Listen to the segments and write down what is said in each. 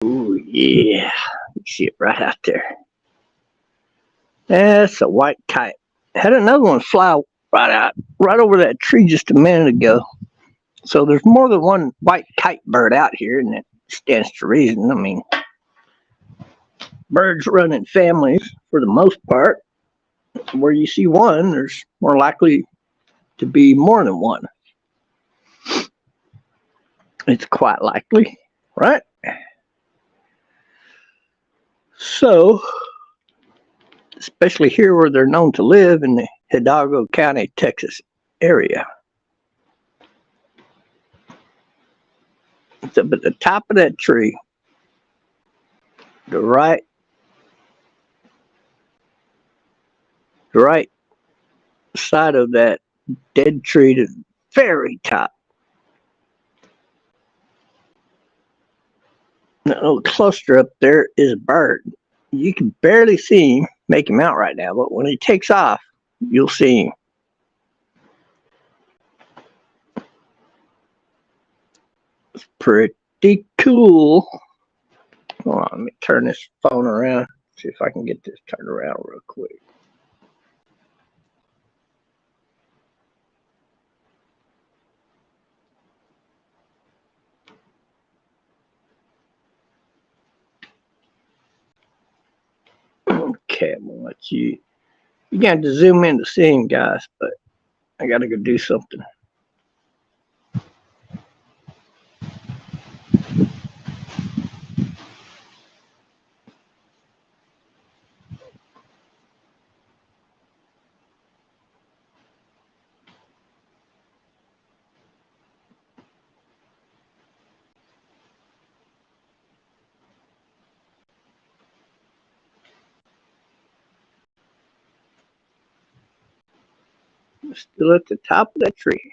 Ooh, yeah. You see it right out there. That's a white kite. Had another one fly right over that tree just a minute ago. So there's more than one white kite bird out here, and it stands to reason. I mean, birds run in families for the most part. Where you see one, there's more likely to be more than one. It's quite likely, right? So, especially here where they're known to live in the Hidalgo County, Texas area. It's up at the top of that tree, the right side of that dead tree to the very top. That little cluster up there is a bird. You can barely see him, make him out right now, but when he takes off, you'll see him. It's pretty cool. Hold on, let me turn this phone around. See if I can get this turned around real quick. Okay, I'm gonna let you. You got to zoom in to see him, guys, but I gotta go do something. Still at the top of that tree.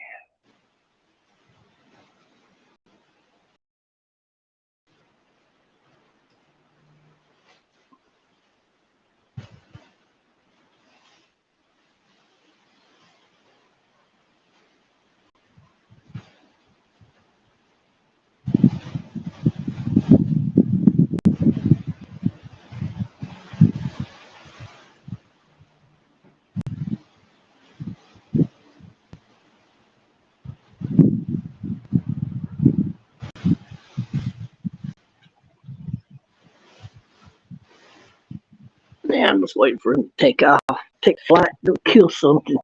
Yeah, I'm just waiting for him to take off, take flight, go kill something.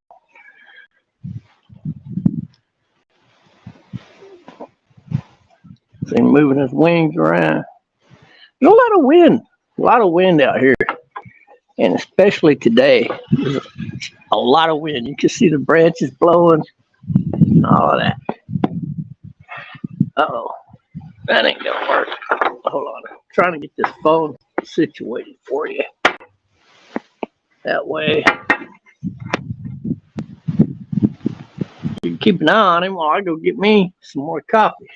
See him moving his wings around. There's a lot of wind out here, and especially today, there's a lot of wind. You can see the branches blowing, and all of that. Oh, that ain't gonna work. Hold on, I'm trying to get this phone situated for you. That way, you can keep an eye on him while I go get me some more coffee.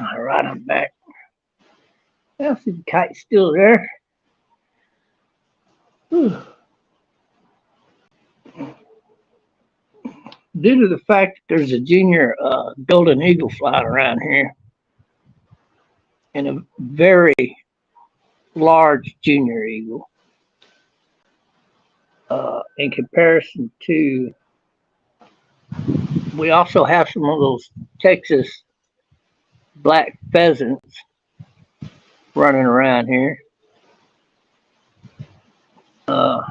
All right, I'm back. I see the kite's still there. Whew. Due to the fact that there's a junior golden eagle flying around here, and a very large junior eagle, in comparison to, we also have some of those Texas black pheasants running around here. You're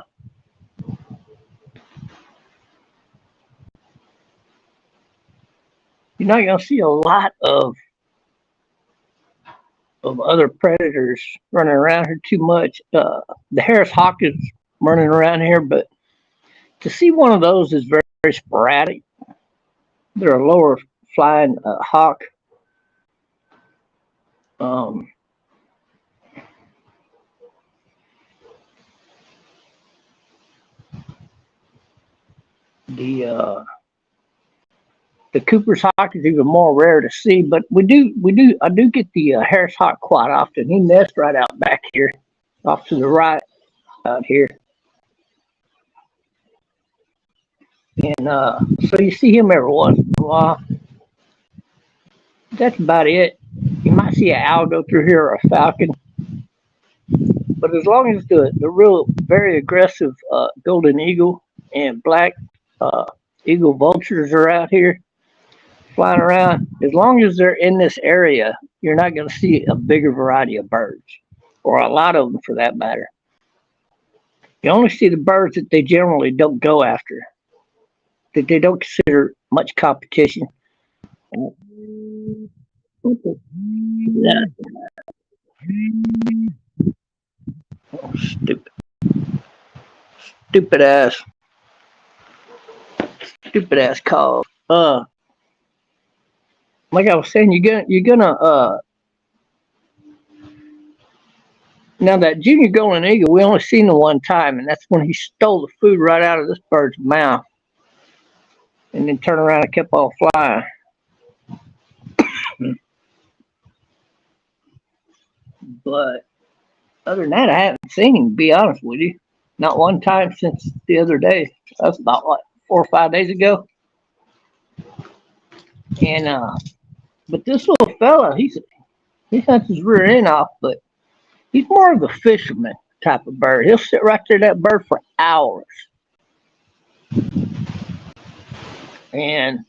not going to see a lot of other predators running around here too much. The Harris hawk is running around here, but to see one of those is very, very sporadic. They're a lower flying hawk. The Cooper's hawk is even more rare to see, but I do get the Harris hawk quite often. He nests right out back here, off to the right, out here, and so you see him every once in a while. That's about it. You might see an owl go through here or a falcon, but as long as the real very aggressive golden eagle and black eagle vultures are out here flying around, as long as they're in this area, you're not going to see a bigger variety of birds, or a lot of them for that matter. You only see the birds that they generally don't go after, that they don't consider much competition. Oh, stupid. Stupid ass. Stupid ass call. Like I was saying, you're gonna now that junior golden eagle, we only seen him one time, and that's when he stole the food right out of this bird's mouth, and then turned around and kept on flying. But other than that, I haven't seen him. To be honest with you, not one time since the other day. That's about what, 4 or 5 days ago. And but this little fella, he hunts his rear end off, but he's more of a fisherman type of bird. He'll sit right there, that bird, for hours, and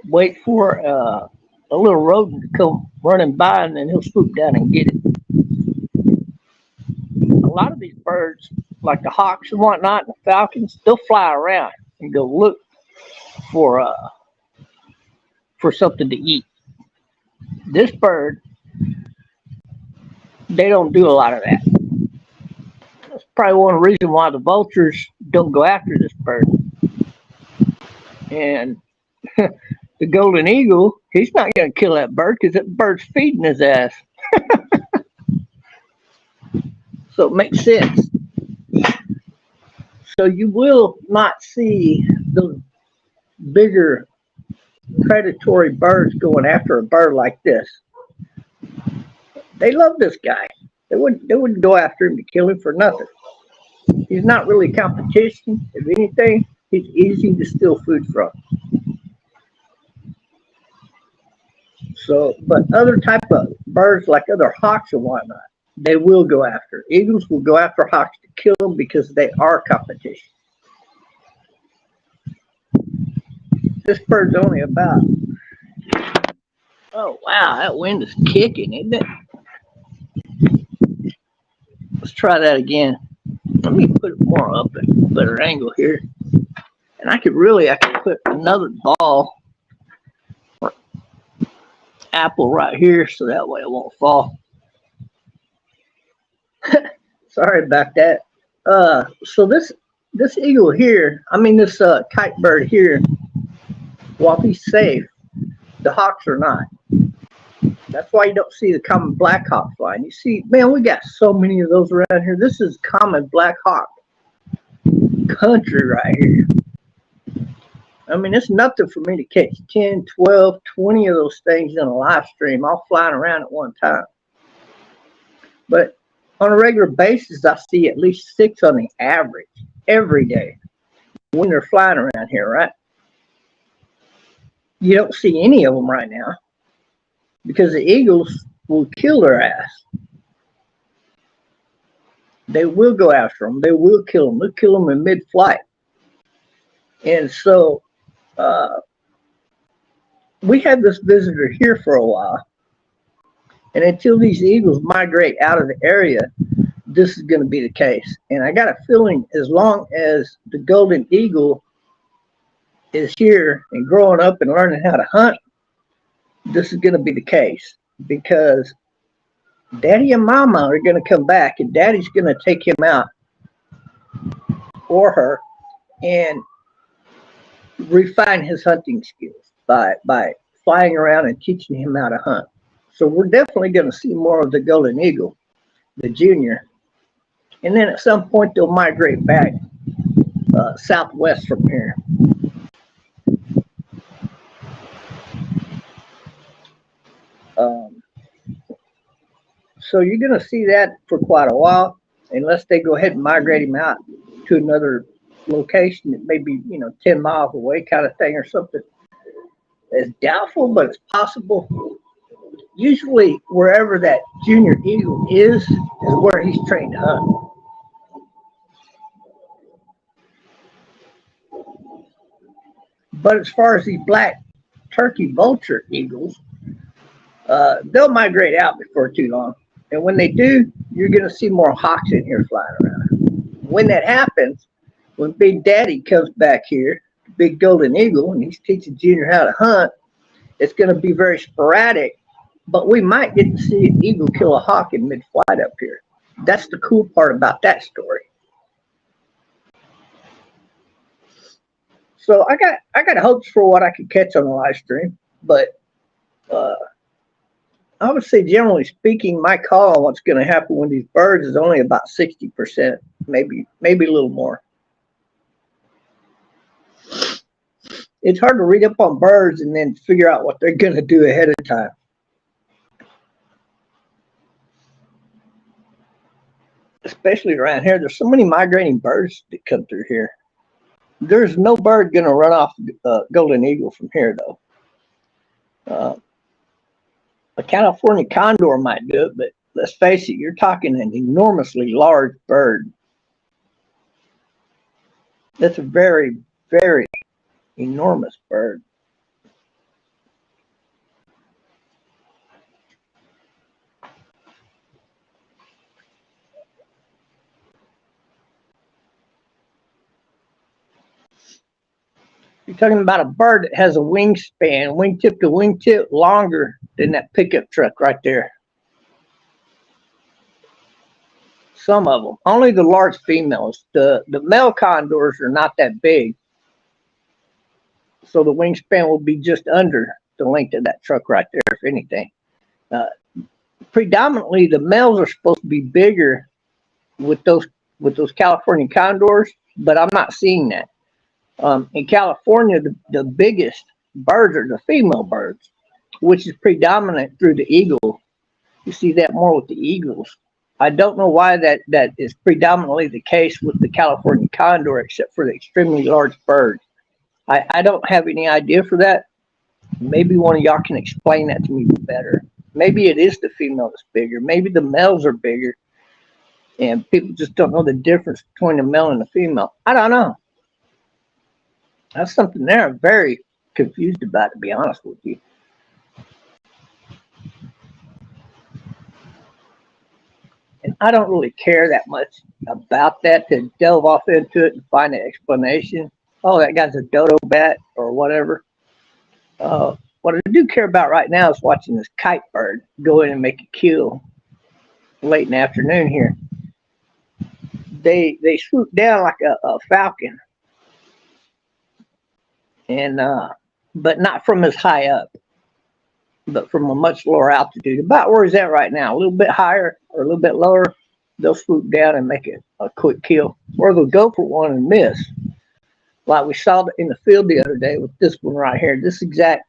wait for a little rodent to come running by, and then he'll swoop down and get it. A lot of these birds, like the hawks and whatnot, and the falcons, they'll fly around and go look for something to eat. This bird, they don't do a lot of that. That's probably one reason why the vultures don't go after this bird. And the golden eagle, he's not going to kill that bird because that bird's feeding his ass. So it makes sense. So you will not see those bigger predatory birds going after a bird like this. They love this guy. They wouldn't go after him to kill him for nothing. He's not really competition. If anything, he's easy to steal food from. So, but other type of birds, like other hawks and whatnot, they will go after. Eagles will go after hawks to kill them because they are competition. This bird's only about, oh wow, that wind is kicking, isn't it? Let's try that again. Let me put it more up at a better angle here. And I could put another ball or apple right here so that way it won't fall. Sorry about that. So this eagle here, this kite bird here, while he's safe, the hawks are not. That's why you don't see the common black hawk flying. You see, man, we got so many of those around here. This is common black hawk country right here. It's nothing for me to catch 10, 12, 20 of those things in a live stream, all flying around at one time. But on a regular basis, I see at least 6 on the average every day when they're flying around here, right? You don't see any of them right now because the eagles will kill their ass. They will go after them. They will kill them. They'll kill them in mid-flight. And so we had this visitor here for a while. And until these eagles migrate out of the area, this is going to be the case. And I got a feeling as long as the golden eagle is here and growing up and learning how to hunt, this is going to be the case. Because daddy and mama are going to come back and daddy's going to take him out or her and refine his hunting skills by flying around and teaching him how to hunt. So we're definitely going to see more of the golden eagle, the junior. And then at some point they'll migrate back southwest from here. So you're going to see that for quite a while, unless they go ahead and migrate him out to another location that may be, 10 miles away kind of thing or something. It's doubtful, but it's possible. Usually wherever that junior eagle is where he's trained to hunt. But as far as these black turkey vulture eagles, they'll migrate out before too long. And when they do, you're going to see more hawks in here flying around. When that happens, when Big Daddy comes back here, Big Golden Eagle, and he's teaching Junior how to hunt, it's going to be very sporadic, but we might get to see an eagle kill a hawk in mid-flight up here. That's the cool part about that story. So I got hopes for what I could catch on the live stream, but I would say, generally speaking, my call on what's going to happen with these birds is only about 60%, maybe a little more. It's hard to read up on birds and then figure out what they're going to do ahead of time. Especially around here, there's so many migrating birds that come through here. There's no bird going to run off golden eagle from here, though. A California condor might do it, but let's face it, you're talking an enormously large bird. That's a very, very enormous bird. You're talking about a bird that has a wingspan, wingtip to wingtip, longer than that pickup truck right there. Some of them. Only the large females. The male condors are not that big. So the wingspan will be just under the length of that truck right there, if anything. Predominantly, the males are supposed to be bigger with those California condors, but I'm not seeing that. In California, the biggest birds are the female birds, which is predominant through the eagle. You see that more with the eagles. I don't know why that is predominantly the case with the California condor, except for the extremely large bird. I don't have any idea for that. Maybe one of y'all can explain that to me better. Maybe it is the female that's bigger. Maybe the males are bigger, and people just don't know the difference between the male and the female. I don't know. That's something there I'm very, confused about it, to be honest with you. And I don't really care that much about that to delve off into it and find an explanation. Oh, that guy's a dodo bat or whatever. What I do care about right now is watching this kite bird go in and make a kill late in the afternoon here. They swoop down like a falcon, and but not from as high up, but from a much lower altitude, about where he's at right now, a little bit higher or a little bit lower. They'll swoop down and make a quick kill, or they'll go for one and miss, like we saw in the field the other day with this one right here. This exact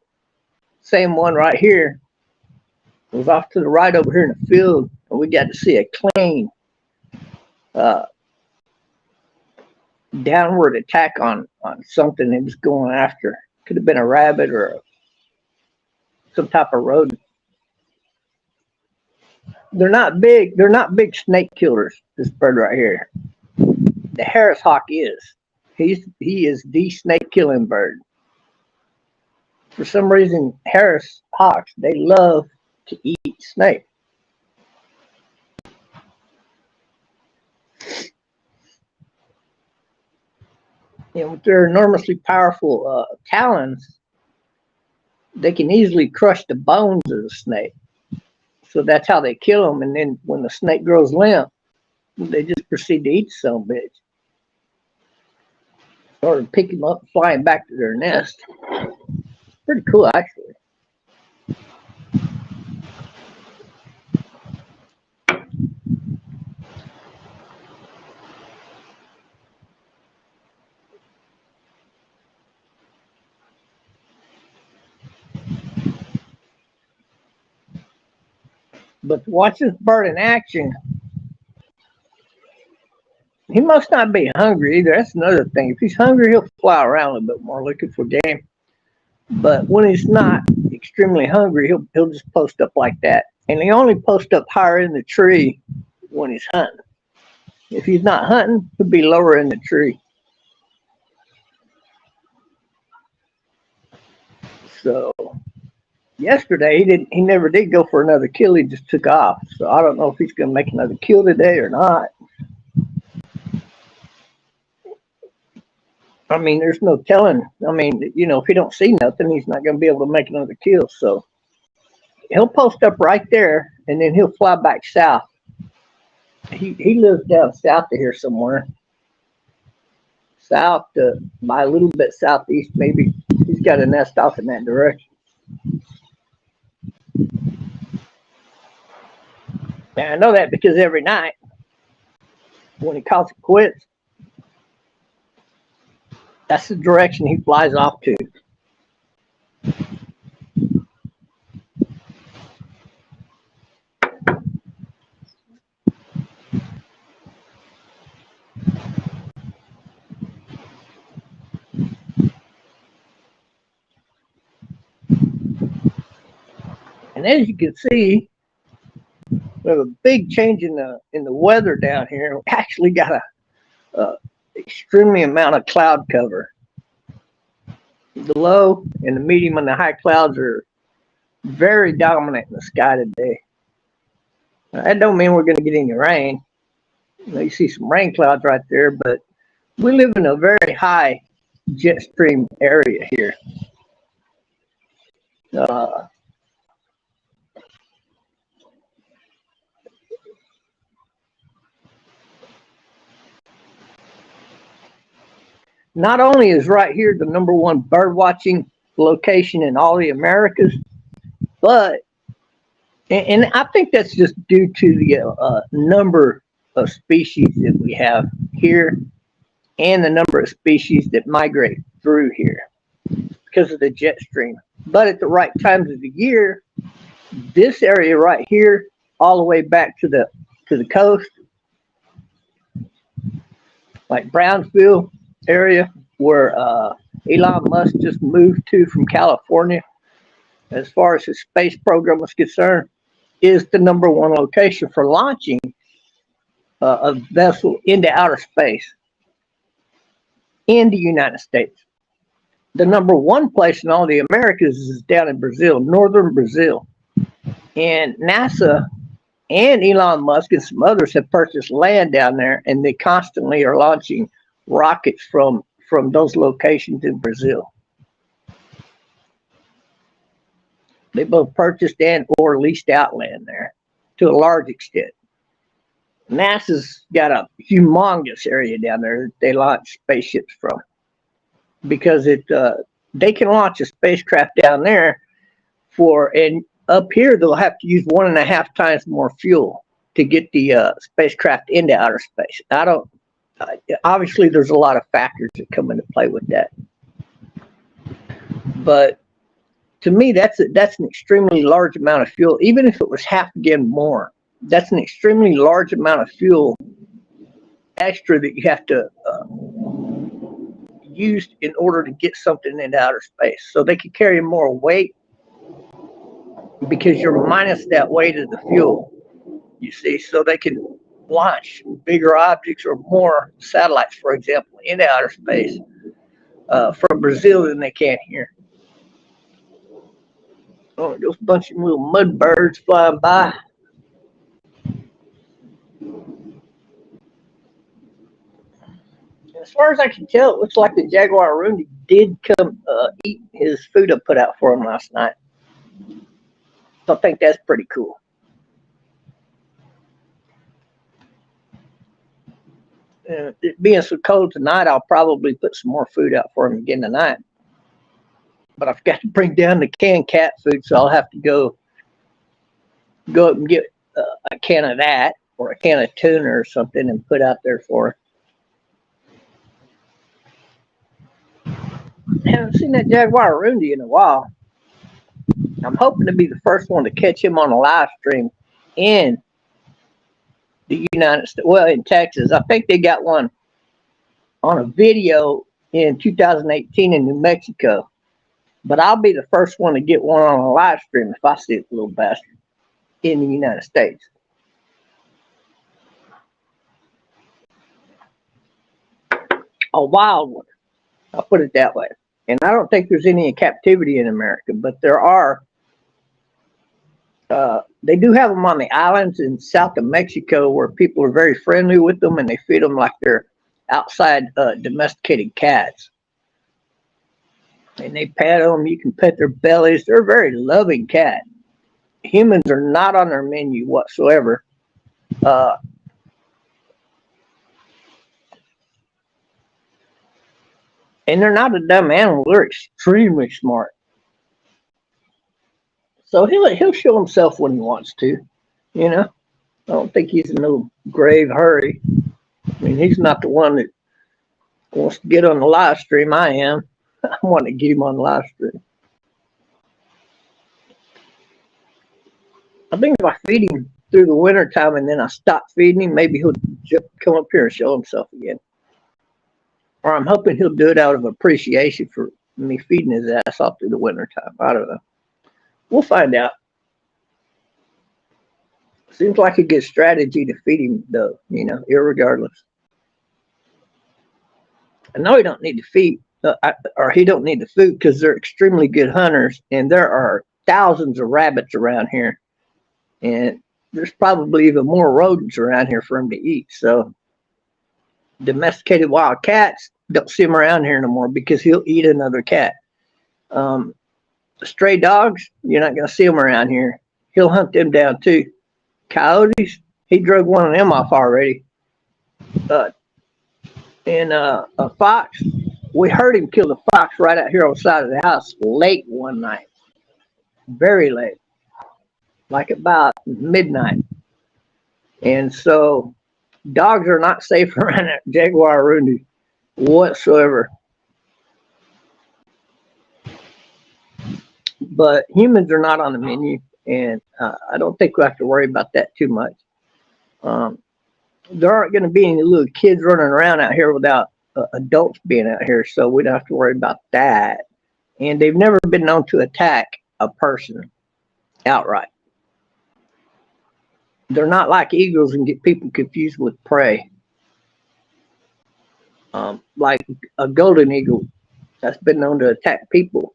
same one right here was off to the right over here in the field, and we got to see a clean downward attack on something it was going after. Could have been a rabbit or some type of rodent. They're not big. They're not big snake killers. This bird right here, the Harris hawk is. He is the snake killing bird. For some reason, Harris hawks, they love to eat snake. You know, with their enormously powerful talons, they can easily crush the bones of the snake. So that's how they kill them. And then when the snake grows limp, they just proceed to eat some bitch. Or pick them up and fly them back to their nest. Pretty cool, actually. But to watch this bird in action, he must not be hungry either. That's another thing. If he's hungry, he'll fly around a little bit more looking for game. But when he's not extremely hungry, he'll just post up like that. And he only posts up higher in the tree when he's hunting. If he's not hunting, he'll be lower in the tree. So yesterday he never did go for another kill. He just took off. So I don't know if he's going to make another kill today or not. I mean, there's no telling. I mean, you know, if he don't see nothing, he's not going to be able to make another kill. So he'll post up right there, and then he'll fly back south. He lives down south of here somewhere. South by a little bit southeast, maybe. He's got a nest off in that direction. And I know that because every night when he calls it quits, that's the direction he flies off to. And as you can see, we have a big change in the weather down here. We actually got a extremely amount of cloud cover. The low and the medium and the high clouds are very dominant in the sky today. Now, that don't mean we're going to get any rain. You see some rain clouds right there, but we live in a very high jet stream area here. Not only is right here the #1 bird watching location in all the Americas, but, and I think that's just due to the number of species that we have here and the number of species that migrate through here because of the jet stream. But at the right times of the year, this area right here, all the way back to the coast, like Brownsville area where Elon Musk just moved to from California, as far as his space program is concerned, is the #1 location for launching a vessel into outer space in the United States. the number one place in all the Americas is down in Brazil, northern Brazil. And NASA and Elon Musk and some others have purchased land down there, and they constantly are launching rockets from those locations in Brazil. They both purchased and or leased out land there to a large extent. NASA's got a humongous area down there that they launch spaceships from, because they can launch a spacecraft down there and up here they'll have to use 1.5 times more fuel to get the spacecraft into outer space. Obviously there's a lot of factors that come into play with that, but to me that's an extremely large amount of fuel. Even if it was half again more, that's an extremely large amount of fuel extra that you have to use in order to get something into outer space. So they could carry more weight because you're minus that weight of the fuel, you see. So they can launch bigger objects or more satellites, for example, into outer space from Brazil than they can here. Oh, there's a bunch of little mud birds flying by. As far as I can tell, it looks like the jaguar Rundi did come eat his food I put out for him last night. So I think that's pretty cool. It being so cold tonight, I'll probably put some more food out for him again tonight. But I've got to bring down the canned cat food, so I'll have to go up and get a can of that or a can of tuna or something and put out there for him. I haven't seen that jaguar Rundi in a while. I'm hoping to be the first one to catch him on a live stream in the United States. Well, in Texas. I think they got one on a video in 2018 in New Mexico. But I'll be the first one to get one on a live stream if I see it, little bastard, in the United States. A wild one. I'll put it that way. And I don't think there's any in captivity in America, but there are. They do have them on the islands in south of Mexico where people are very friendly with them and they feed them like they're outside domesticated cats. And they pet them. You can pet their bellies. They're a very loving cat. Humans are not on their menu whatsoever. And they're not a dumb animal. They're extremely smart. So he'll show himself when he wants to, you know. I don't think he's in no grave hurry. I mean, he's not the one that wants to get on the live stream. I am. I want to get him on the live stream. I think if I feed him through the winter time and then I stop feeding him, maybe he'll come up here and show himself again. Or I'm hoping he'll do it out of appreciation for me feeding his ass off through the winter time. I don't know. We'll find out. Seems like a good strategy to feed him, though, you know, irregardless. I know he don't need to feed, or he don't need the food because they're extremely good hunters, and there are thousands of rabbits around here, and there's probably even more rodents around here for him to eat. So domesticated wild cats, don't see him around here no more because he'll eat another cat. Stray dogs, you're not going to see them around here. He'll hunt them down too. Coyotes, he drug one of them off already. And a fox, we heard him kill the fox right out here on the side of the house late one night. Very late. Like about midnight. And so dogs are not safe around that jaguar Rundi whatsoever. But humans are not on the menu, and I don't think we have to worry about that too much. There aren't going to be any little kids running around out here without adults being out here, so we don't have to worry about that. And they've never been known to attack a person outright. They're not like eagles and get people confused with prey. Like a golden eagle that's been known to attack people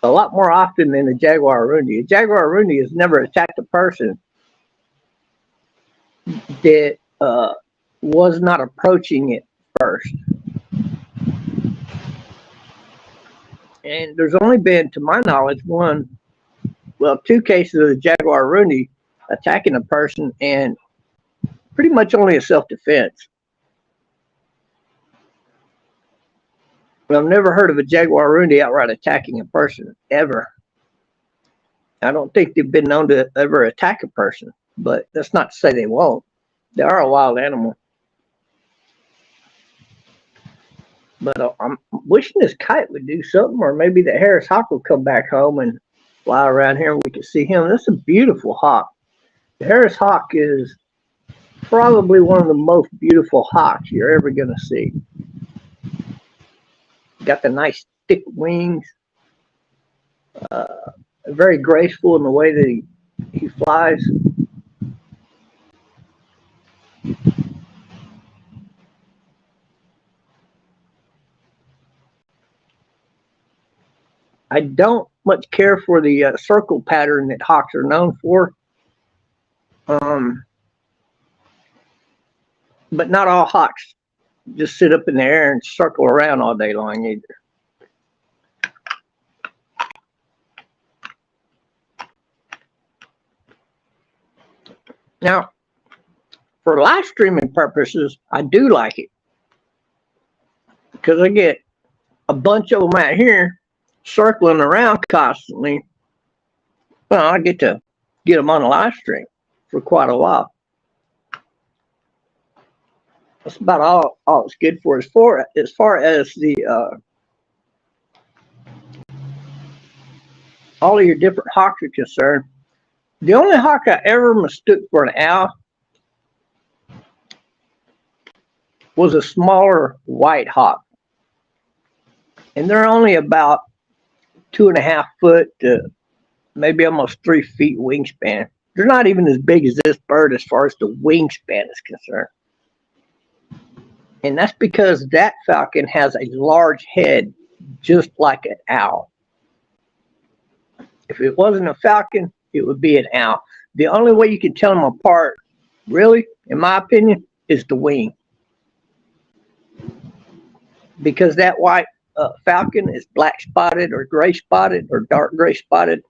a lot more often than the jaguar arundi. A jaguar arundi has never attacked a person that was not approaching it first. And there's only been, to my knowledge, two cases of the jaguar arundi attacking a person, and pretty much only a self-defense. I've never heard of a jaguar arundi outright attacking a person, ever. I don't think they've been known to ever attack a person, but that's not to say they won't. They are a wild animal. But I'm wishing this kite would do something, or maybe the Harris hawk will come back home and fly around here and we can see him. That's a beautiful hawk. The Harris hawk is probably one of the most beautiful hawks you're ever going to see. Got the nice thick wings. Very graceful in the way that he flies. I don't much care for the circle pattern that hawks are known for. But not all hawks just sit up in the air and circle around all day long either. Now, for live streaming purposes, I do like it because I get a bunch of them out here circling around constantly. Well, I get to get them on a live stream for quite a while. That's about all it's good for. As far as the all of your different hawks are concerned, the only hawk I ever mistook for an owl was a smaller white hawk. And they're only about 2.5 foot to maybe almost 3 feet wingspan. They're not even as big as this bird as far as the wingspan is concerned. And that's because that falcon has a large head, just like an owl. If it wasn't a falcon, it would be an owl. The only way you can tell them apart, really, in my opinion, is the wing. Because that white falcon is black spotted or gray spotted or dark gray spotted,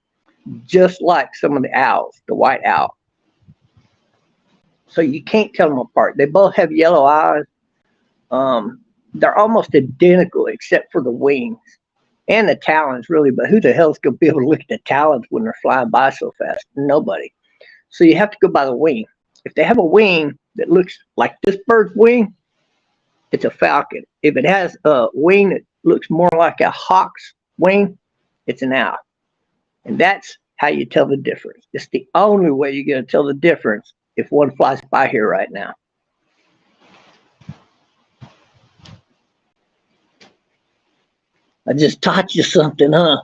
just like some of the owls, the white owl. So you can't tell them apart. They both have yellow eyes. They're almost identical except for the wings and the talons, really. But who the hell is going to be able to look at the talons when they're flying by so fast? Nobody. So you have to go by the wing. If they have a wing that looks like this bird's wing, it's a falcon. If it has a wing that looks more like a hawk's wing, it's an owl. And that's how you tell the difference. It's the only way you're going to tell the difference if one flies by here right now. I just taught you something, huh?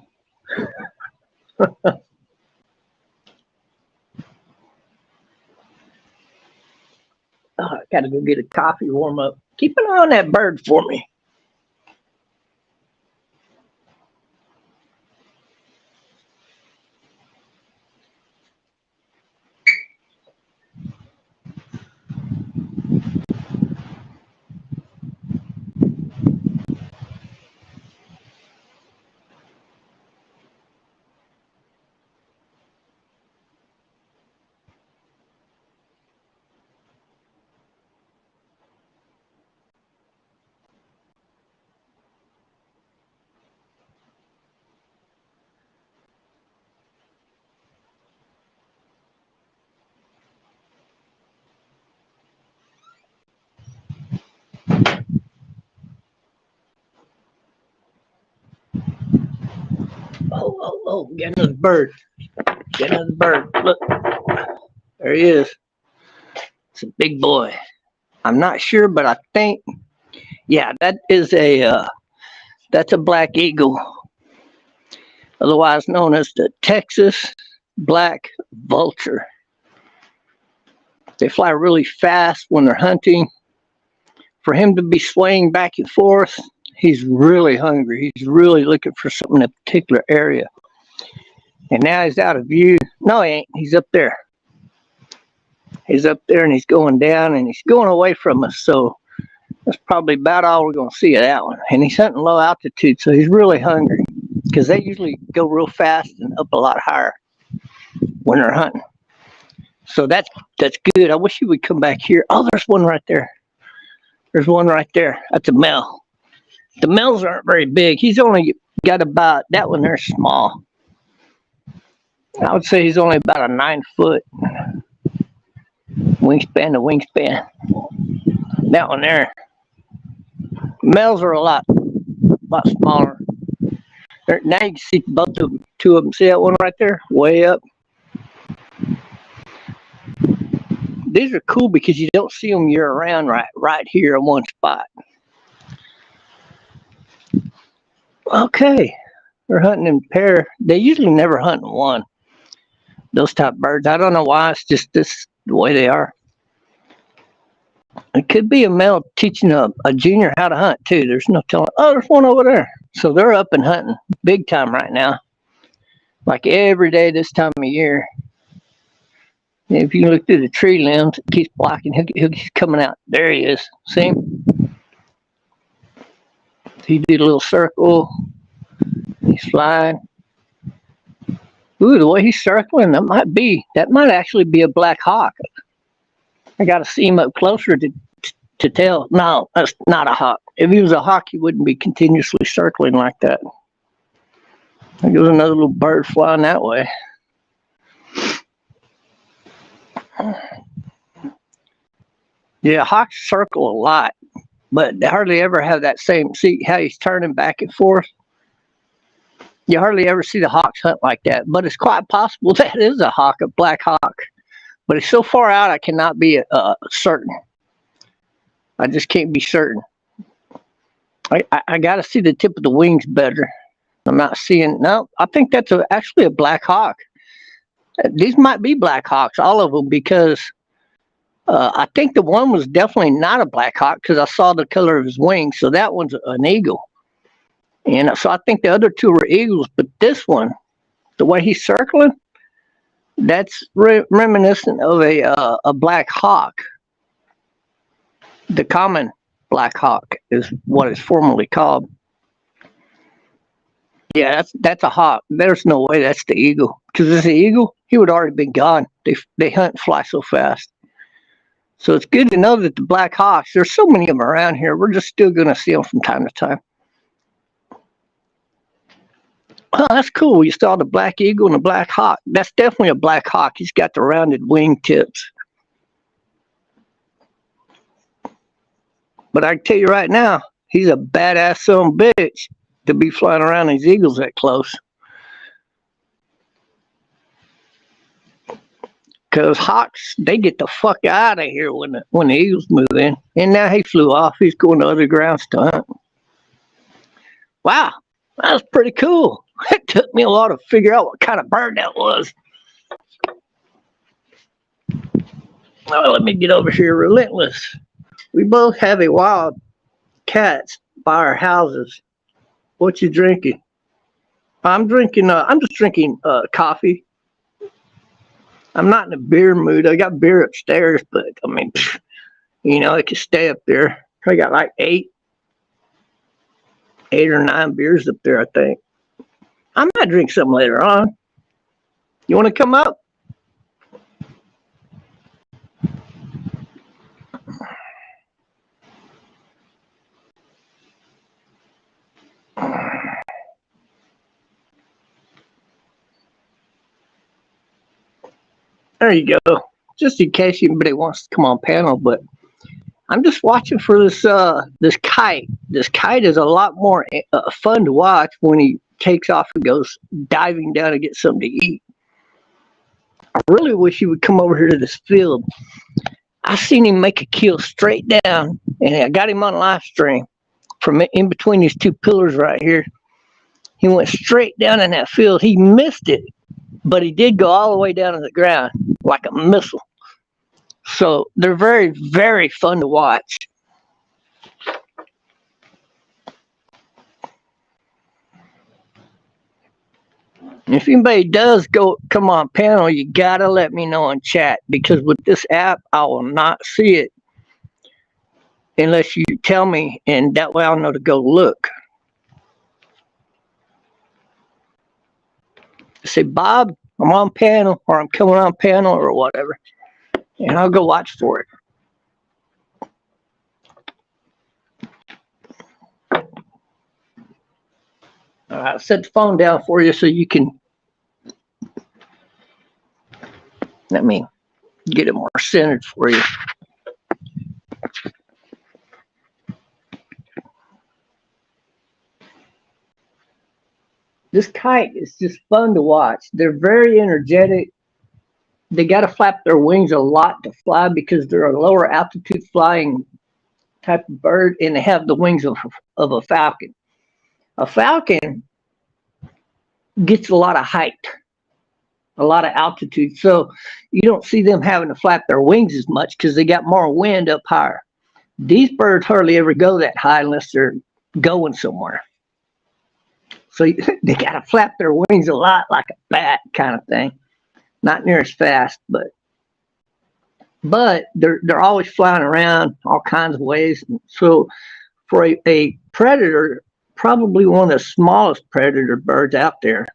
I gotta go get a coffee, warm up. Keep an eye on that bird for me. Oh, get another bird. Get another bird. Look, there he is. It's a big boy. I'm not sure, but I think, yeah, that is that's a black eagle, otherwise known as the Texas black vulture. They fly really fast when they're hunting. For him to be swaying back and forth, He's really hungry. He's really looking for something in a particular area. And now he's out of view. No, he ain't. He's up there. He's up there and he's going down and he's going away from us. So that's probably about all we're going to see of that one. And he's hunting low altitude, so he's really hungry because they usually go real fast and up a lot higher when they're hunting. So that's good. I wish he would come back here. Oh, there's one right there. There's one right there. That's a male. The males aren't very big. He's only got about, that one there's small. I would say he's only about a 9-foot wingspan to wingspan. That one there. Males are a lot smaller. Now you can see both of them, two of them. See that one right there? Way up. These are cool because you don't see them year round right here in one spot. Okay. They're hunting in pair. They usually never hunt in one. Those type birds. I don't know why. It's just this the way they are. It could be a male teaching a junior how to hunt too. There's no telling. Oh, there's one over there. So they're up and hunting big time right now. Like every day this time of year. If you look through the tree limbs, it keeps blocking. He's coming out. There he is. See him? He did a little circle. He's flying. Ooh, the way he's circling, that might actually be a black hawk. I got to see him up closer to tell. No, that's not a hawk. If he was a hawk, he wouldn't be continuously circling like that. There goes another little bird flying that way. Yeah, hawks circle a lot, but they hardly ever have that same. See how he's turning back and forth? You hardly ever see the hawks hunt like that, but it's quite possible that is a hawk, a black hawk. But it's so far out, I cannot be certain. I just can't be certain. I got to see the tip of the wings better. I'm not seeing. No, I think that's actually a black hawk. These might be black hawks, all of them, because I think the one was definitely not a black hawk because I saw the color of his wings. So that one's an eagle. And so I think the other two were eagles, but this one, the way he's circling, that's reminiscent of a black hawk. The common black hawk is what it's formerly called. Yeah, that's a hawk. There's no way that's the eagle. Because if it's the eagle, he would already been gone. They hunt and fly so fast. So it's good to know that the black hawks, there's so many of them around here. We're just still going to see them from time to time. Oh, that's cool. You saw the black eagle and the black hawk. That's definitely a black hawk. He's got the rounded wing tips. But I can tell you right now, he's a badass son of a bitch to be flying around these eagles that close. Because hawks, they get the fuck out of here when the eagles move in. And now he flew off. He's going to other grounds to hunt. Wow, that was pretty cool. It took me a while to figure out what kind of bird that was. Well, let me get over here. Relentless. We both have a wild cats by our houses. What you drinking? I'm just drinking coffee. I'm not in a beer mood. I got beer upstairs, but I mean, it can stay up there. I got like 8 or 9 beers up there, I think. I might drink some later on. You want to come up? There you go. Just in case anybody wants to come on panel, but I'm just watching for this kite. This kite is a lot more fun to watch when he takes off and goes diving down to get something to eat. I really wish he would come over here to this field. I seen him make a kill straight down, and I got him on live stream from in between these two pillars right here. He went straight down in that field. He missed it, but he did go all the way down to the ground like a missile. So they're very, very fun to watch. If anybody does come on panel, you gotta let me know in chat, because with this app, I will not see it unless you tell me, and that way I'll know to go look. Say, Bob, I'm on panel, or I'm coming on panel, or whatever, and I'll go watch for it. I'll set the phone down for you so you can, let me get it more centered for you. This kite is just fun to watch. They're very energetic. They got to flap their wings a lot to fly because they're a lower altitude flying type of bird, and they have the wings of a falcon. A falcon gets a lot of height, a lot of altitude, so you don't see them having to flap their wings as much because they got more wind up higher. These birds hardly ever go that high unless they're going somewhere. So they got to flap their wings a lot like a bat kind of thing. Not near as fast, but they're always flying around all kinds of ways. So for a predator, probably one of the smallest predator birds out there,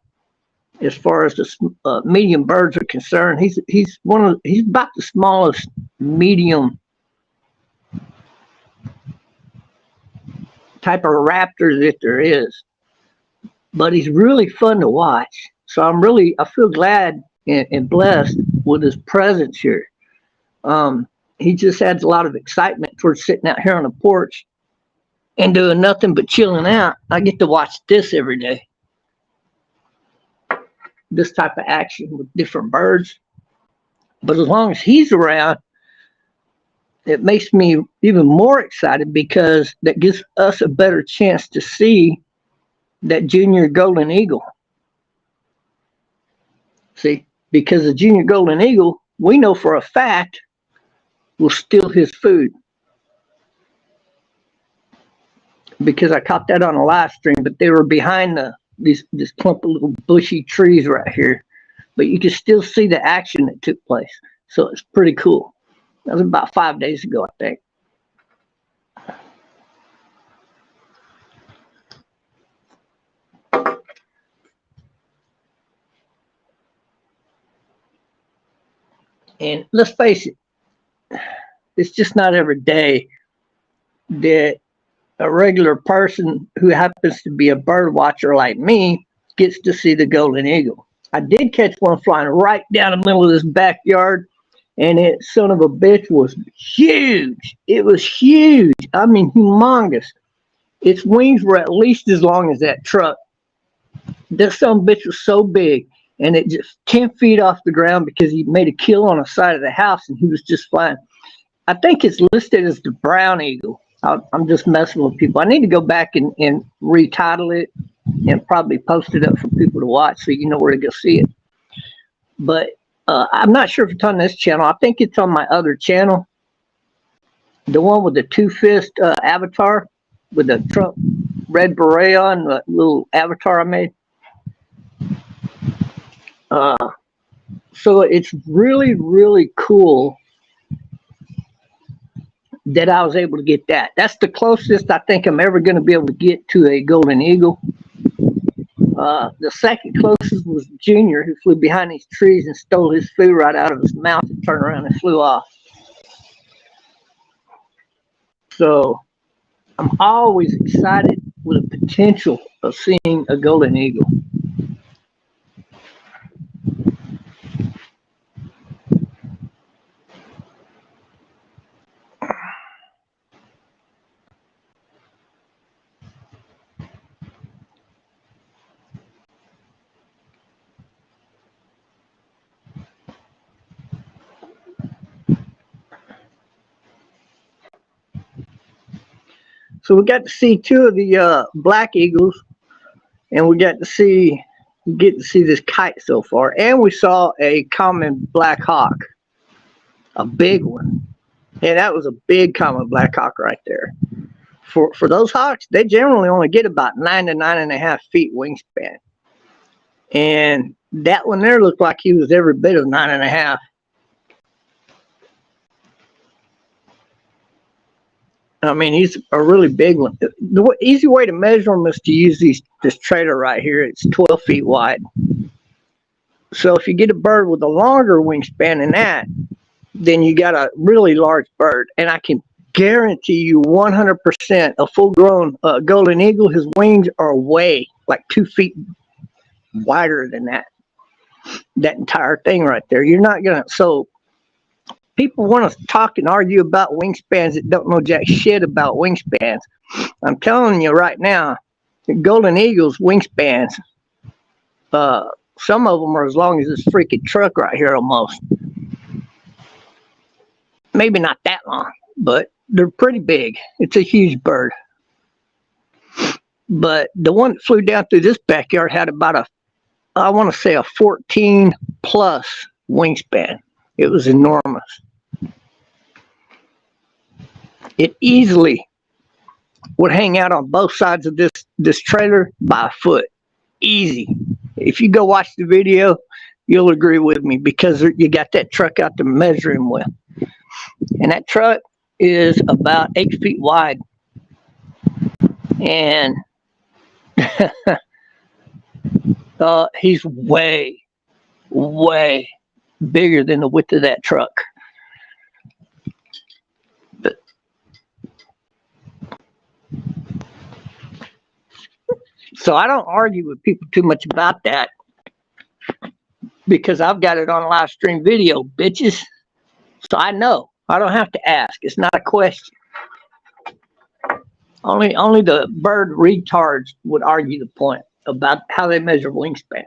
as far as the medium birds are concerned, he's about the smallest medium type of raptor that there is. But he's really fun to watch. So I feel glad and blessed with his presence here. He just adds a lot of excitement towards sitting out here on the porch and doing nothing but chilling out. I get to watch this every day. This type of action with different birds. But as long as he's around, it makes me even more excited because that gives us a better chance to see that junior golden eagle. See, because the junior golden eagle, we know for a fact, will steal his food. Because I caught that on a live stream, but they were behind this clump of little bushy trees right here. But you can still see the action that took place. So it's pretty cool. That was about 5 days ago, I think. And let's face it, it's just not every day that a regular person who happens to be a bird watcher like me gets to see the golden eagle. I did catch one flying right down the middle of this backyard, and it, son of a bitch, was huge. It was huge. I mean, humongous. Its wings were at least as long as that truck. That son of a bitch was so big, and it just 10 feet off the ground because he made a kill on the side of the house, and he was just flying. I think it's listed as the brown eagle. I'm just messing with people. I need to go back and retitle it and probably post it up for people to watch so you know where to go see it. But I'm not sure if it's on this channel. I think it's on my other channel. The one with the two-fist avatar with the Trump red beret on, the little avatar I made. So it's really, really cool that I was able to get that. That's the closest I think I'm ever going to be able to get to a golden eagle. The second closest was Junior, who flew behind these trees and stole his food right out of his mouth and turned around and flew off. So I'm always excited with the potential of seeing a golden eagle. So we got to see two of the black eagles, and we get to see this kite so far, and we saw a common black hawk, a big one, and that was a big common black hawk right there. For those hawks, they generally only get about 9 to 9.5 feet wingspan. And that one there looked like he was every bit of 9.5. I mean, he's a really big one. The easy way to measure him is to use this trailer right here. It's 12 feet wide. So if you get a bird with a longer wingspan than that, then you got a really large bird. And I can guarantee you 100% a full-grown golden eagle, his wings are way like 2 feet wider than that entire thing right there. You're not gonna. So people want to talk and argue about wingspans that don't know jack shit about wingspans. I'm telling you right now, the golden eagles wingspans, some of them are as long as this freaking truck right here almost. Maybe not that long, but they're pretty big. It's a huge bird. But the one that flew down through this backyard had about I want to say a 14 plus wingspan. It was enormous. It easily would hang out on both sides of this trailer by a foot. Easy. If you go watch the video, you'll agree with me because you got that truck out to measure him with. And that truck is about 8 feet wide. And he's way, way bigger than the width of that truck. But so I don't argue with people too much about that because I've got it on live stream video, bitches. So I know. I don't have to ask. It's not a question. Only the bird retards would argue the point about how they measure wingspan.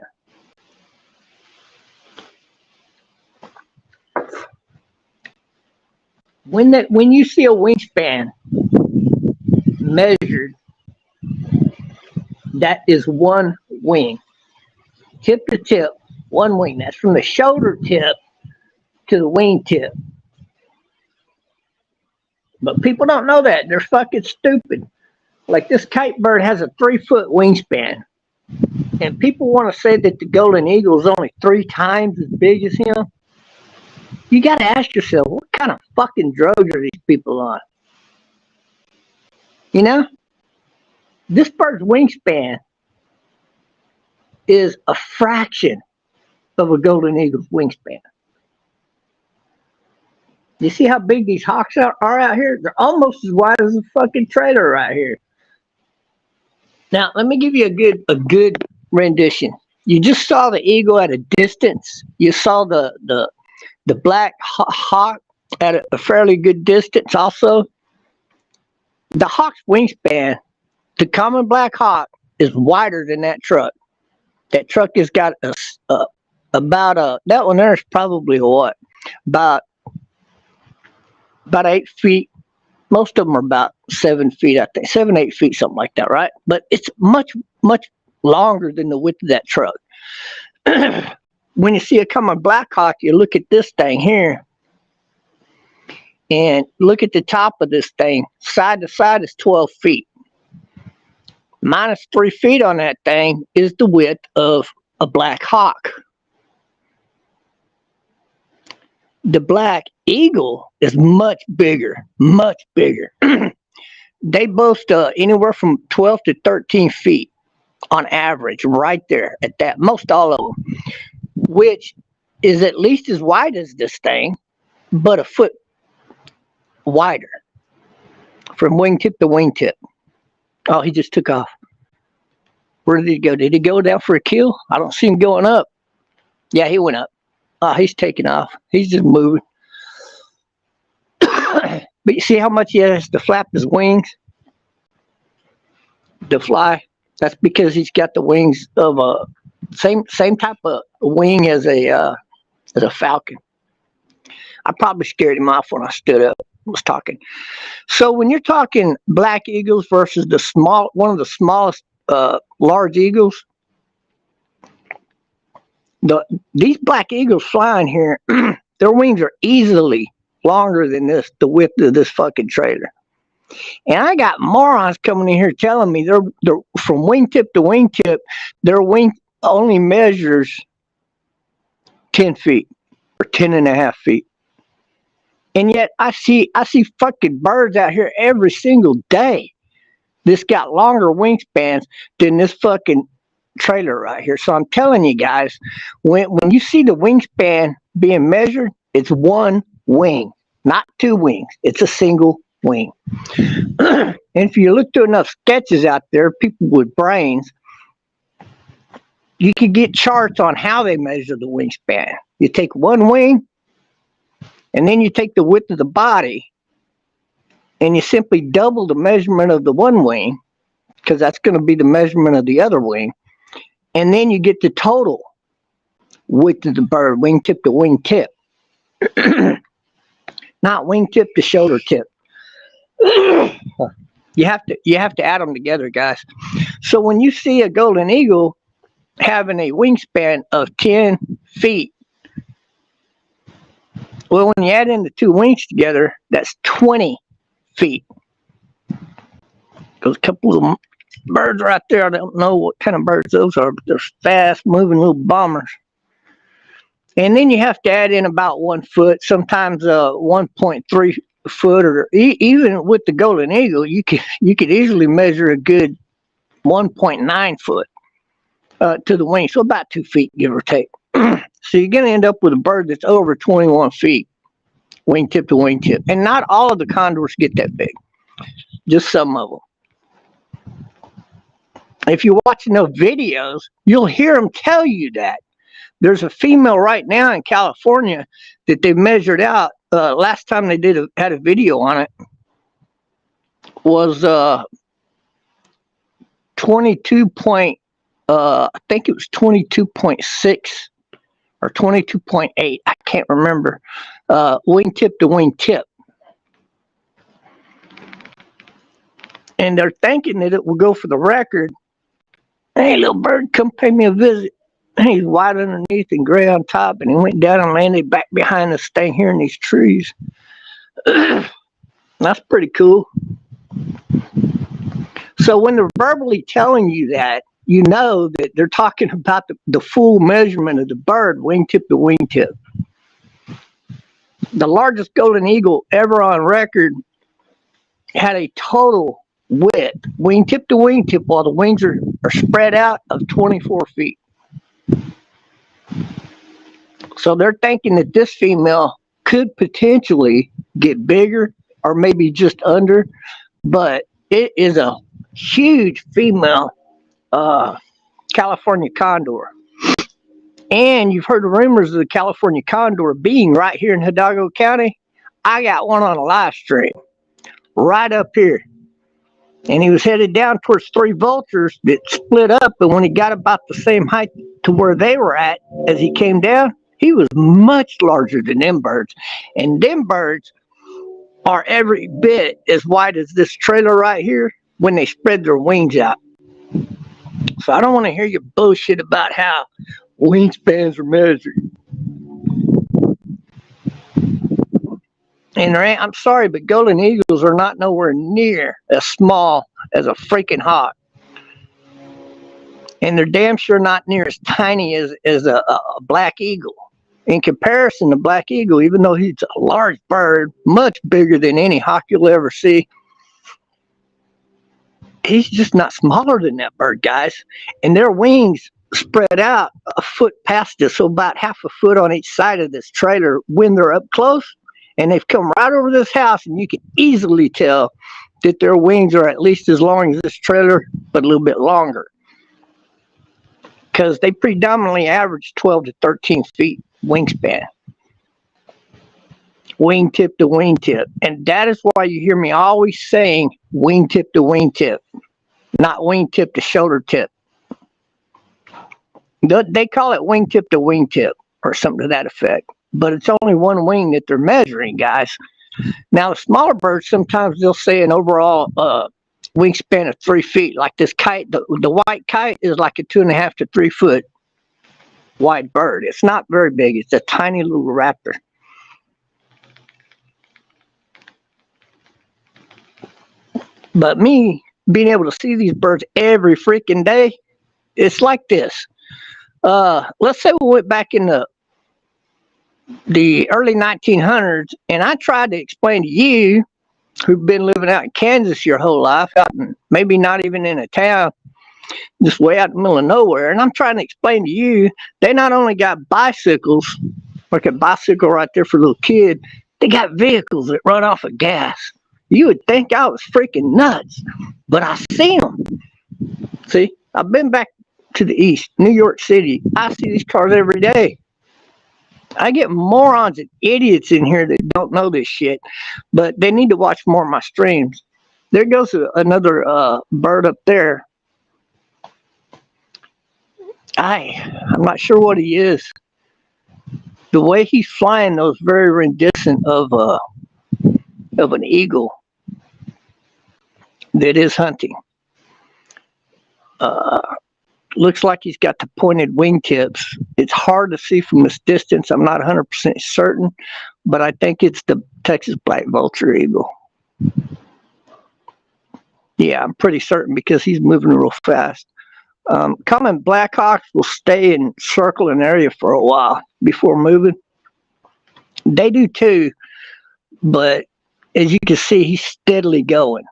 When you see a wingspan measured, that is one wing. Tip to tip, one wing. That's from the shoulder tip to the wing tip. But people don't know that. They're fucking stupid. Like this kite bird has a 3-foot wingspan. And people want to say that the golden eagle is only 3 times as big as him. You got to ask yourself, what kind of fucking drugs are these people on? You know? This bird's wingspan is a fraction of a golden eagle's wingspan. You see how big these hawks are out here? They're almost as wide as a fucking trailer right here. Now, let me give you a good rendition. You just saw the eagle at a distance. You saw the black hawk at a fairly good distance also. The hawk's wingspan, the common black hawk, is wider than that truck. That truck has got that one there is probably what? About 8 feet. Most of them are about 7 feet, I think. 7, 8 feet, something like that, right? But it's much, much longer than the width of that truck. When you see a common Black Hawk, you look at this thing here. And look at the top of this thing. Side to side is 12 feet. Minus 3 feet on that thing is the width of a Black Hawk. The Black Eagle is much bigger, much bigger. They boast anywhere from 12 to 13 feet on average, right there at that. Most all of them, which is at least as wide as this thing, but a foot wider from wingtip to wingtip. Oh, he just took off. Where did he go? Did he go down for a kill? I don't see him going up. Yeah, he went up. Oh, he's taking off. He's just moving. But you see how much he has to flap his wings to fly? That's because he's got the wings of a same type of wing as a falcon. I probably scared him off when I stood up and was talking. So when you're talking black eagles versus one of the smallest large eagles, these black eagles flying here, their wings are easily longer than the width of this fucking trailer. And I got morons coming in here telling me they're from wingtip to wingtip, their wing only measures 10 feet or 10.5 feet. And yet I see fucking birds out here every single day. This got longer wingspans than this fucking trailer right here. So I'm telling you guys, when you see the wingspan being measured, it's one wing, not two wings. It's a single wing. And if you look through enough sketches out there, people with brains, you can get charts on how they measure the wingspan. You take one wing, and then you take the width of the body, and you simply double the measurement of the one wing, because that's going to be the measurement of the other wing. And then you get the total width of the bird, wingtip to wingtip. Not wingtip to shoulder tip. You have to add them together, guys. So when you see a golden eagle having a wingspan of 10 feet, well, when you add in the two wings together, that's 20 feet. There's a couple of birds right there. I don't know what kind of birds those are, but they're fast moving little bombers. And then you have to add in about 1 foot, sometimes 1.3 foot, or even with the golden eagle, you could easily measure a good 1.9 foot to the wing, so about 2 feet, give or take. So you're going to end up with a bird that's over 21 feet, wingtip to wingtip. And not all of the condors get that big, just some of them. If you watch enough videos, you'll hear them tell you that. There's a female right now in California that they measured out. Last time they had a video on it was 22 point, I think it was 22.6 or 22.8. I can't remember. Wingtip to wingtip. And they're thinking that it will go for the record. Hey, little bird, come pay me a visit. He's white underneath and gray on top, and he went down and landed back behind this thing here in these trees. That's pretty cool. So when they're verbally telling you that, you know that they're talking about the full measurement of the bird, wingtip to wingtip. The largest golden eagle ever on record had a total width, wingtip to wingtip, while the wings are spread out, of 24 feet. So they're thinking that this female could potentially get bigger or maybe just under, but it is a huge female California condor. And you've heard the rumors of the California condor being right here in Hidalgo County. I got one on a live stream right up here. And he was headed down towards three vultures that split up. And when he got about the same height to where they were at as he came down, he was much larger than them birds. And them birds are every bit as wide as this trailer right here when they spread their wings out. So I don't want to hear your bullshit about how wingspans are measured. And I'm sorry, but golden eagles are not nowhere near as small as a freaking hawk. And they're damn sure not near as tiny as a black eagle. In comparison to black eagle, even though he's a large bird, much bigger than any hawk you'll ever see, he's just not smaller than that bird, guys. And their wings spread out a foot past us, so about half a foot on each side of this trailer when they're up close. And they've come right over this house, and you can easily tell that their wings are at least as long as this trailer, but a little bit longer. Because they predominantly average 12 to 13 feet wingspan. Wingtip to wingtip. And that is why you hear me always saying wingtip to wingtip, not wingtip to shoulder tip. They call it wingtip to wingtip or something to that effect. But it's only one wing that they're measuring, guys. Now, the smaller birds, sometimes they'll say an overall wingspan of 3 feet. Like this kite, the white kite is like a 2.5 to 3 foot wide bird. It's not very big. It's a tiny little raptor. But me being able to see these birds every freaking day, it's like this. Let's say we went back in the early 1900s, and I tried to explain to you, who've been living out in Kansas your whole life, out in, maybe not even in a town, just way out in the middle of nowhere, and I'm trying to explain to you, they not only got bicycles, like a bicycle right there for a little kid, they got vehicles that run off of gas. You would think I was freaking nuts, but I see them. See, I've been back to the east, New York City. I see these cars every day. I get morons and idiots in here that don't know this shit, but they need to watch more of my streams. There goes another bird up there. I'm not sure what he is. The way he's flying, though, is very reminiscent of an eagle that is hunting. Looks like he's got the pointed wingtips. It's hard to see from this distance. I'm not 100% certain, but I think it's the Texas black vulture eagle. Yeah, I'm pretty certain because he's moving real fast. Common Blackhawks will stay and circle an area for a while before moving. They do too, but as you can see, he's steadily going.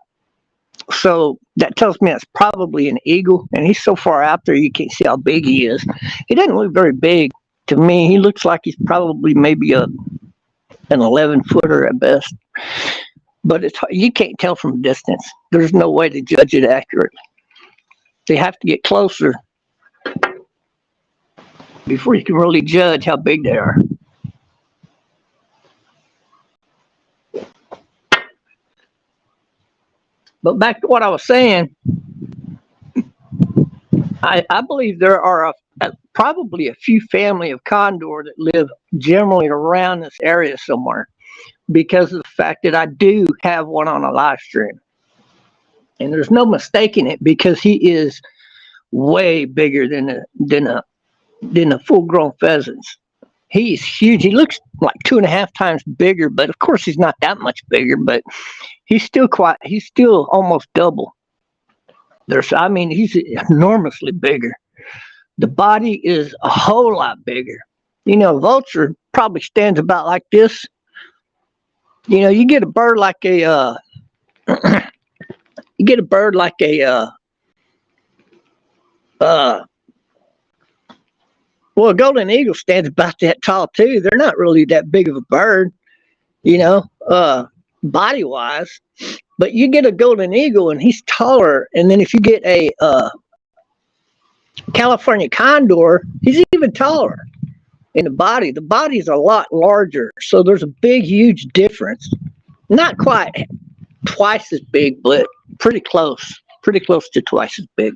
So that tells me it's probably an eagle, and he's so far out there you can't see how big he is. He doesn't look very big to me. He looks like he's probably maybe an 11-footer at best. But you can't tell from a distance. There's no way to judge it accurately. They have to get closer before you can really judge how big they are. But back to what I was saying, I believe there are probably a few family of condor that live generally around this area somewhere because of the fact that I do have one on a live stream. And there's no mistaking it because he is way bigger than a full-grown pheasants. He's huge. He looks like 2.5 times bigger, but of course he's not that much bigger, but he's still almost double. He's enormously bigger. The body is a whole lot bigger. Vulture probably stands about like this. You get a bird like a well, a golden eagle stands about that tall too. They're not really that big of a bird, body wise. But you get a golden eagle and he's taller. And then if you get a California condor, he's even taller in the body. The body's a lot larger. So there's a big, huge difference. Not quite twice as big, but pretty close to twice as big.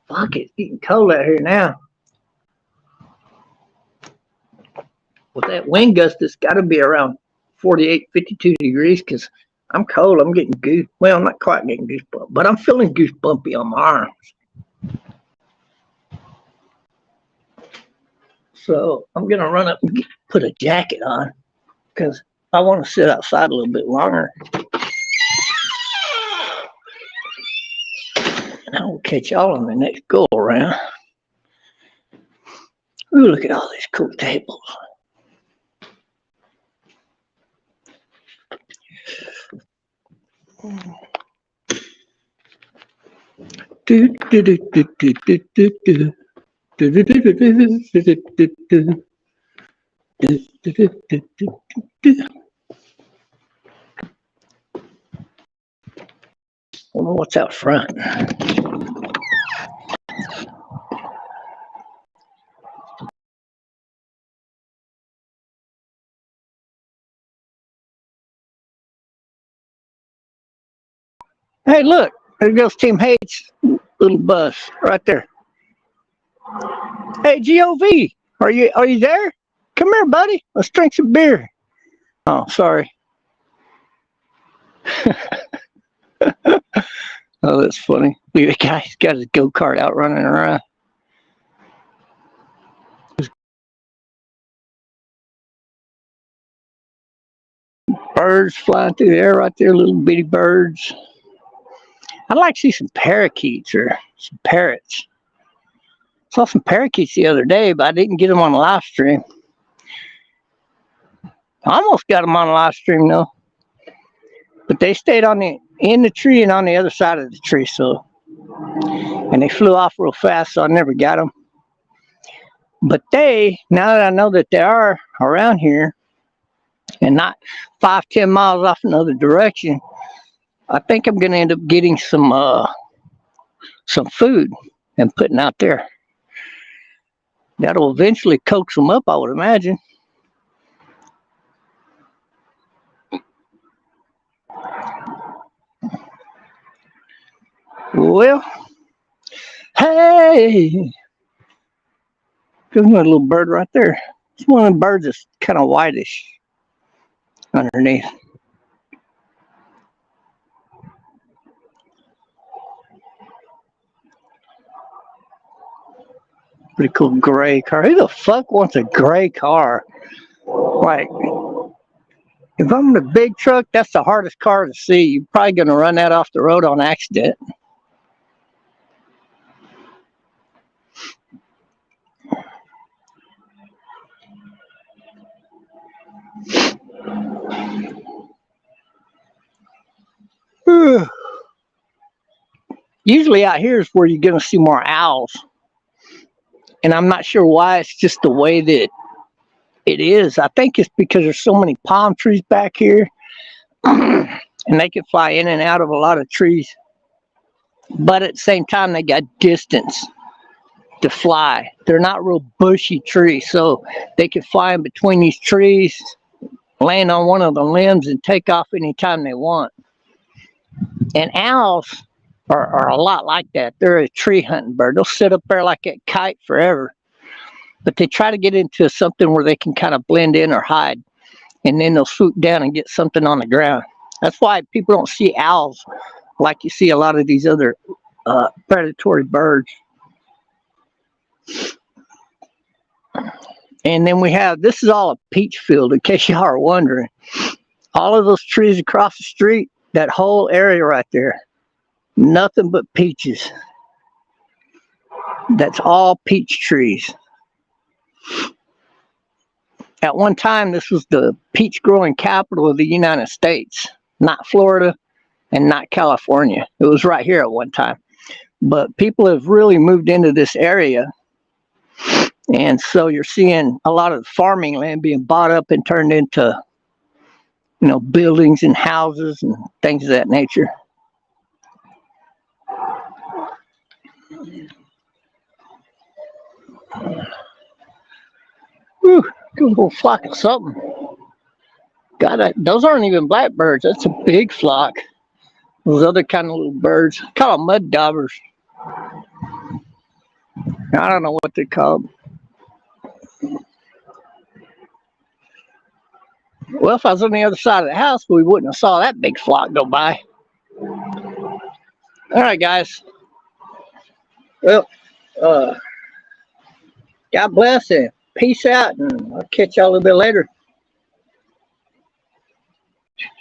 Fuck, it's getting cold out here now. With that wind gust, it's got to be around 48, 52 degrees because I'm cold. I'm getting goose. Well, I'm not quite getting goosebumps, but I'm feeling goosebumpy on my arms. So I'm going to run up and put a jacket on because I want to sit outside a little bit longer. And I will catch y'all on the next go around. Ooh, look at all these cool tables. Do do do do do do do do. I wonder what's out front. Hey, look, there goes Tim Hate's little bus right there. Hey, GOV, are you there? Come here, buddy. Let's drink some beer. Oh, sorry. Oh, that's funny. Look at the guy. He's got his go-kart out running around. Birds flying through the air right there, little bitty birds. I'd like to see some parakeets or some parrots. Saw some parakeets the other day, but I didn't get them on the live stream. I almost got them on the live stream though, but they stayed in the tree and on the other side of the tree. So, and they flew off real fast, so I never got them. But now that I know that they are around here and not 5-10 miles off another direction, I think I'm gonna end up getting some food and putting out there. That'll eventually coax them up, I would imagine. Well, hey, there's another little bird right there. It's one of the birds that's kind of whitish underneath. Pretty cool gray car. Who the fuck wants a gray car? Like, if I'm in a big truck, that's the hardest car to see. You're probably going to run that off the road on accident. Usually out here is where you're going to see more owls. And I'm not sure why. It's just the way that it is. I think it's because there's so many palm trees back here. And they can fly in and out of a lot of trees. But at the same time, they got distance to fly. They're not real bushy trees. So they can fly in between these trees, land on one of the limbs, and take off anytime they want. And owls are a lot like that. They're a tree hunting bird. They'll sit up there like a kite forever. But they try to get into something where they can kind of blend in or hide. And then they'll swoop down and get something on the ground. That's why people don't see owls like you see a lot of these other predatory birds. And then this is all a peach field, in case y'all are wondering. All of those trees across the street, that whole area right there, nothing but peaches. That's all peach trees. At one time, this was the peach growing capital of the United States, not Florida and not California. It was right here at one time. But people have really moved into this area. And so you're seeing a lot of farming land being bought up and turned into, buildings and houses and things of that nature. Whew, good little flock of something. God, those aren't even blackbirds. That's a big flock. Those other kind of little birds, call them mud daubers. I don't know what they're called. Well, if I was on the other side of the house, we wouldn't have saw that big flock go by. All right, guys. Well, God bless and peace out, and I'll catch y'all a little bit later.